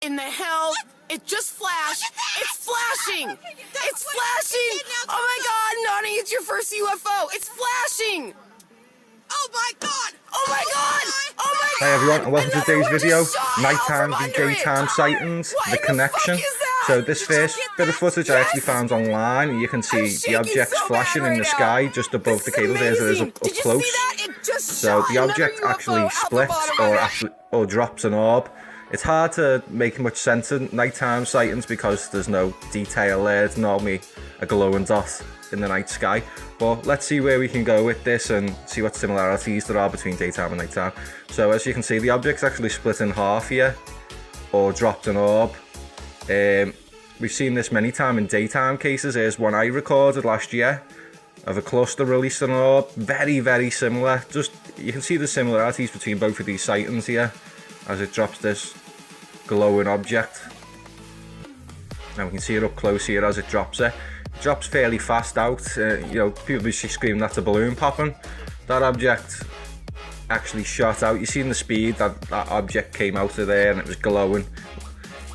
in the hell? It just flashed. It's flashing. It's flashing. Oh my God, Nani, it's your first UFO. It's flashing. Oh my God. Oh my God. Oh my God. Hey everyone, and welcome to today's video. Nighttime VJ time sightings, the connection. So this first bit of footage I actually found online, and you can see the objects flashing in the sky just above the cables. There's it is up close. So the object actually splits or drops an orb. It's hard to make much sense in nighttime sightings because there's no detail there. It's normally a glowing dot in the night sky. But let's see where we can go with this and see what similarities there are between daytime and nighttime. So as you can see, the object's actually split in half here, or dropped an orb. We've seen this many times in daytime cases. Here's one I recorded last year of a cluster releasing an orb. Very, very similar. Just, you can see the similarities between both of these sightings here as it drops this glowing object. Now we can see it up close here as it drops it. It drops fairly fast out. You know, people be screaming that's a balloon popping. That object actually shot out. You seen the speed that object came out of there, and it was glowing.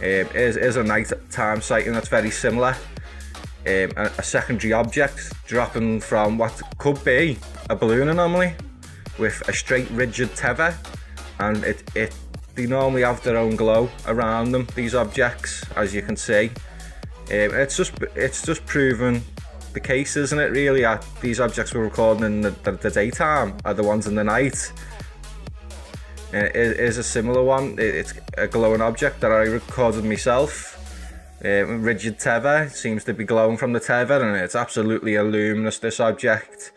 Is a nighttime sighting that's very similar. A secondary object dropping from what could be a balloon anomaly with a straight rigid tether, and they normally have their own glow around them, these objects, as you can see. It's just proven the case, isn't it, really, that these objects we're recording in the daytime are the ones in the night. It is a similar one. It's a glowing object that I recorded myself. Rigid tether, seems to be glowing from the tether, and it's absolutely luminous, this object.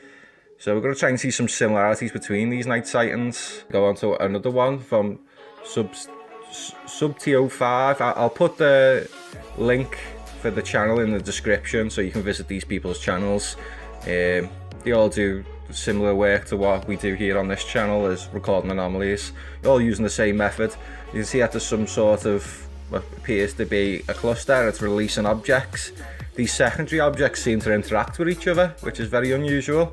So we're going to try and see some similarities between these night sightings. Go on to another one from Sub T05. I'll put the link for the channel in the description so you can visit these people's channels. They all do similar work to what we do here on this channel, is recording anomalies. They're all using the same method. You can see that there's some sort of what appears to be a cluster. It's releasing objects. These secondary objects seem to interact with each other, which is very unusual.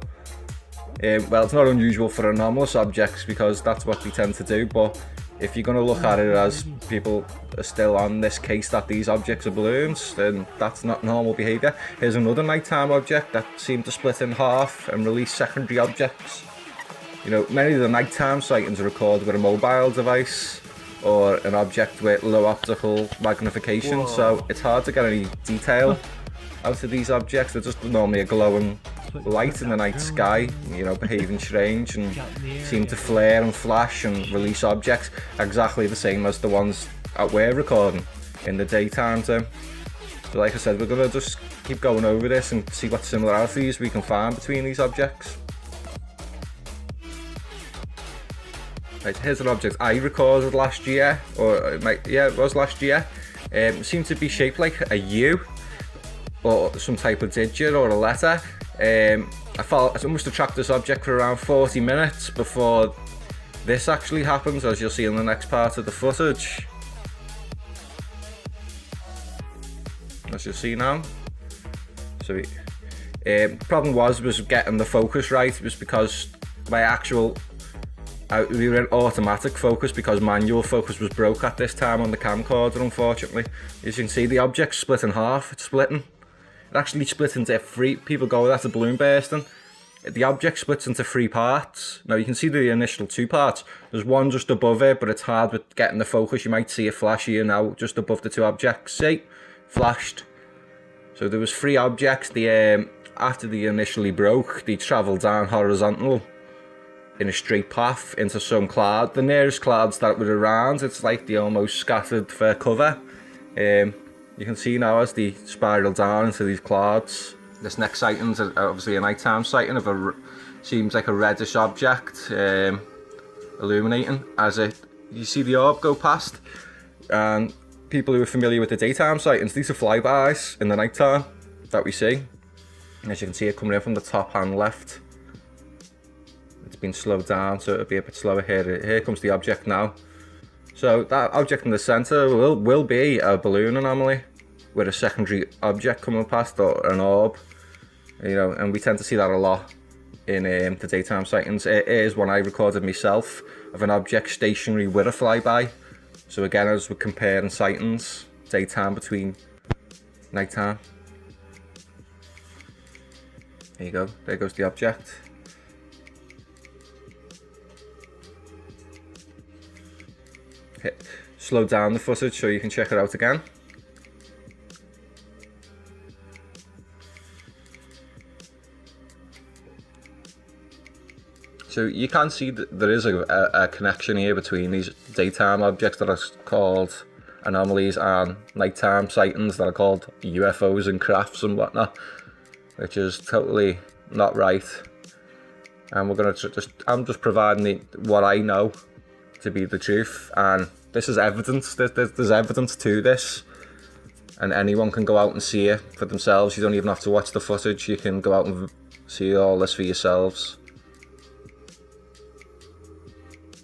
Well, it's not unusual for anomalous objects because that's what they tend to do, but if you're going to look at it as people are still on this case that these objects are balloons, then that's not normal behaviour. Here's another nighttime object that seemed to split in half and release secondary objects. You know, many of the nighttime sightings are recorded with a mobile device or an object with low optical magnification. Whoa. So it's hard to get any detail out of these objects. They're just normally a glowing light in the night sky, you know, behaving strange, and seem to flare and flash and release objects exactly the same as the ones that we're recording in the daytime too. So like I said, we're going to just keep going over this and see what similarities we can find between these objects. Right, here's an object I recorded last year, or it was last year. It seemed to be shaped like a U or some type of digit or a letter. I must have tracked this object for around 40 minutes before this actually happens, as you'll see in the next part of the footage. As you'll see now. So problem was getting the focus right. It was because my actual we were in automatic focus because manual focus was broke at this time on the camcorder, unfortunately. As you can see, the object's split in half. It's splitting. It actually split into three. People go, that's a balloon bursting. The object splits into three parts. Now you can see the initial two parts. There's one just above it, but it's hard with getting the focus. You might see a flash here now, just above the two objects. See? Flashed. So there was three objects. After they initially broke, they travelled down horizontal in a straight path into some cloud. The nearest clouds that were around, it's like they almost scattered for cover. You can see now as they spiral down into these clouds. This next sighting is obviously a nighttime sighting of seems like a reddish object illuminating as you see the orb go past. And people who are familiar with the daytime sightings, these are flybys in the nighttime that we see. And as you can see it coming in from the top hand left. It's been slowed down, so it'll be a bit slower here. Here comes the object now. So that object in the centre will be a balloon anomaly with a secondary object coming past, or an orb. You know, and we tend to see that a lot in the daytime sightings. It is one I recorded myself of an object stationary with a flyby. So again, as we're comparing sightings, daytime between nighttime. There you go, there goes the object. Hit slow down the footage so you can check it out again. So you can see that there is a connection here between these daytime objects that are called anomalies and nighttime sightings that are called UFOs and crafts and whatnot, which is totally not right. And we're gonna I'm just providing what I know to be the truth, and this is evidence. There's evidence to this, and anyone can go out and see it for themselves. You don't even have to watch the footage. You can go out and see all this for yourselves.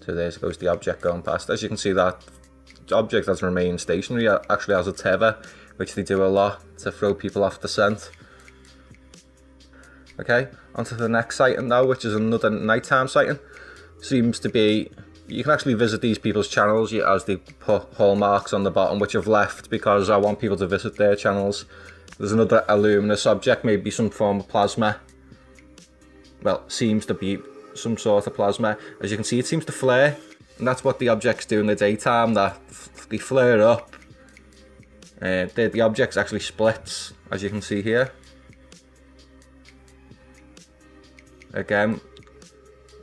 So there goes the object going past. As you can see, that object has remained stationary. It actually has a tether, which they do a lot to throw people off the scent. Okay, on to the next sighting now, which is another nighttime sighting. Seems to be, you can actually visit these people's channels as they put hallmarks on the bottom, which I've left because I want people to visit their channels. There's another luminous object, maybe some form of plasma. Well, seems to be some sort of plasma. As you can see, it seems to flare, and that's what the objects do in the daytime, that they flare up. The object actually splits, as you can see here. Again,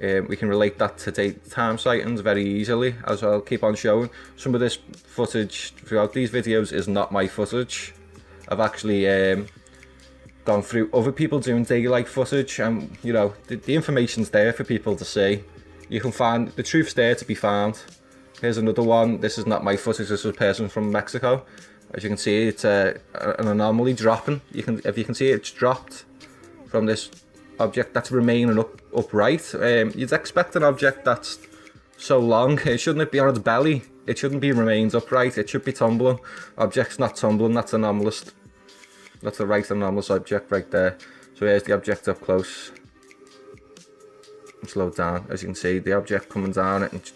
we can relate that to daytime sightings very easily, as I'll keep on showing. Some of this footage throughout these videos is not my footage. I've actually gone through other people doing daylight footage, and you know, the information's there for people to see. You can find, the truth's there to be found. Here's another one. This is not my footage, this is a person from Mexico. As you can see, it's an anomaly dropping. If you can see, it's dropped from this object that's remaining upright. You'd expect an object that's so long, it shouldn't be on its belly. It shouldn't be remained upright, it should be tumbling. Object's not tumbling, that's anomalous. That's the right anomalous object right there. So here's the object up close. And slow down. As you can see, the object coming down, it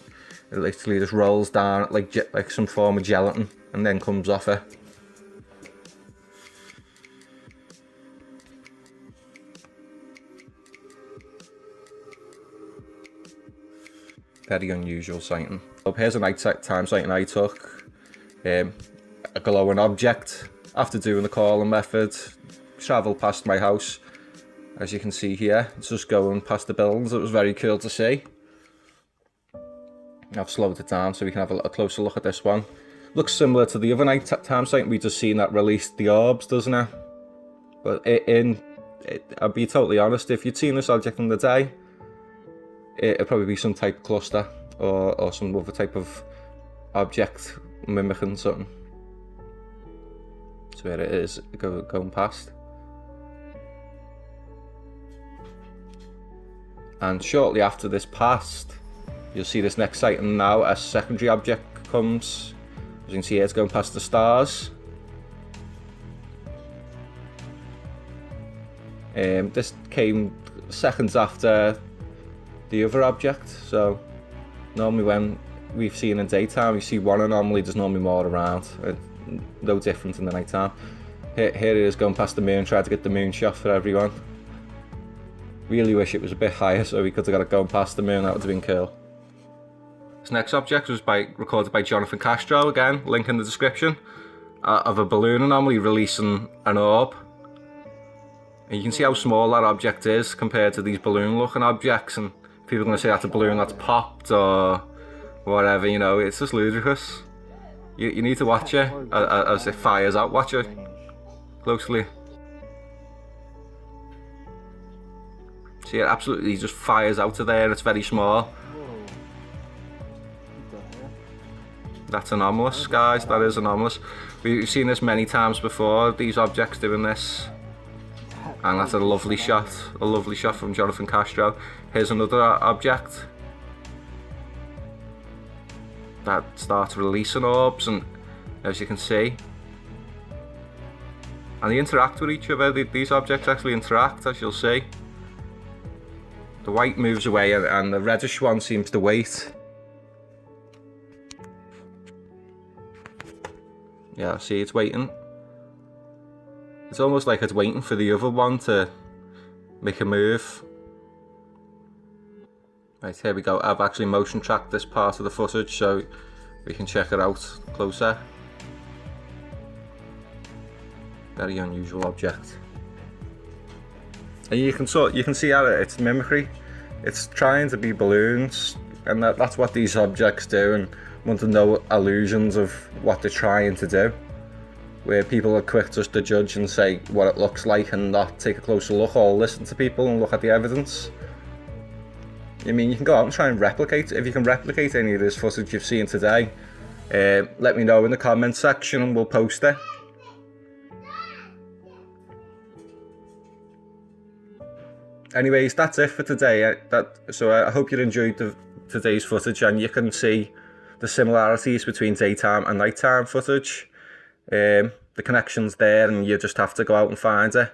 literally just rolls down like some form of gelatin and then comes off it. Very unusual sighting. So here's a nighttime sighting I took. A glowing object. After doing the calling method, travelled past my house. As you can see here, it's just going past the buildings. It was very cool to see. I've slowed it down so we can have a closer look at this one. Looks similar to the other nighttime sighting we just seen that released the orbs, doesn't it? But I'll be totally honest, if you'd seen this object in the day, it'd probably be some type of cluster or some other type of object mimicking something. So here it is, going past. And shortly after this passed, you'll see this next sighting now, a secondary object comes. As you can see here, it's going past the stars. This came seconds after the other object, so normally when we've seen in daytime, you see one anomaly, there's normally more around. No different in the night time. Here it is going past the moon, tried to get the moon shot for everyone. Really wish it was a bit higher so we could have got it going past the moon, that would have been cool. This next object was recorded by Jonathan Castro, again, link in the description, of a balloon anomaly releasing an orb. And you can see how small that object is compared to these balloon looking objects, and people are going to say that's a balloon that's popped or whatever, you know, it's just ludicrous. You need to watch it as it fires out. Watch it closely. See, it absolutely just fires out of there and it's very small. That's anomalous, guys. That is anomalous. We've seen this many times before, these objects doing this. And that's a lovely shot from Jonathan Castro. Here's another object that starts releasing orbs, and as you can see, and they interact with each other. These objects actually interact, as you'll see. The white moves away and the reddish one seems to wait. Yeah, see, it's waiting. It's almost like it's waiting for the other one to make a move. Right, here we go. I've actually motion tracked this part of the footage so we can check it out closer. Very unusual object. And you can see how it's mimicry. It's trying to be balloons, and that's what these objects do, and want to know illusions of what they're trying to do. Where people are quick just to judge and say what it looks like and not take a closer look or listen to people and look at the evidence. I mean, you can go out and try and replicate. If you can replicate any of this footage you've seen today, let me know in the comments section and we'll post it. Anyways, that's it for today. So I hope you enjoyed today's footage, and you can see the similarities between daytime and nighttime footage. The connection's there and you just have to go out and find it.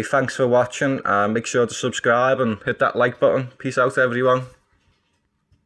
Thanks for watching, and make sure to subscribe and hit that like button. Peace out, everyone.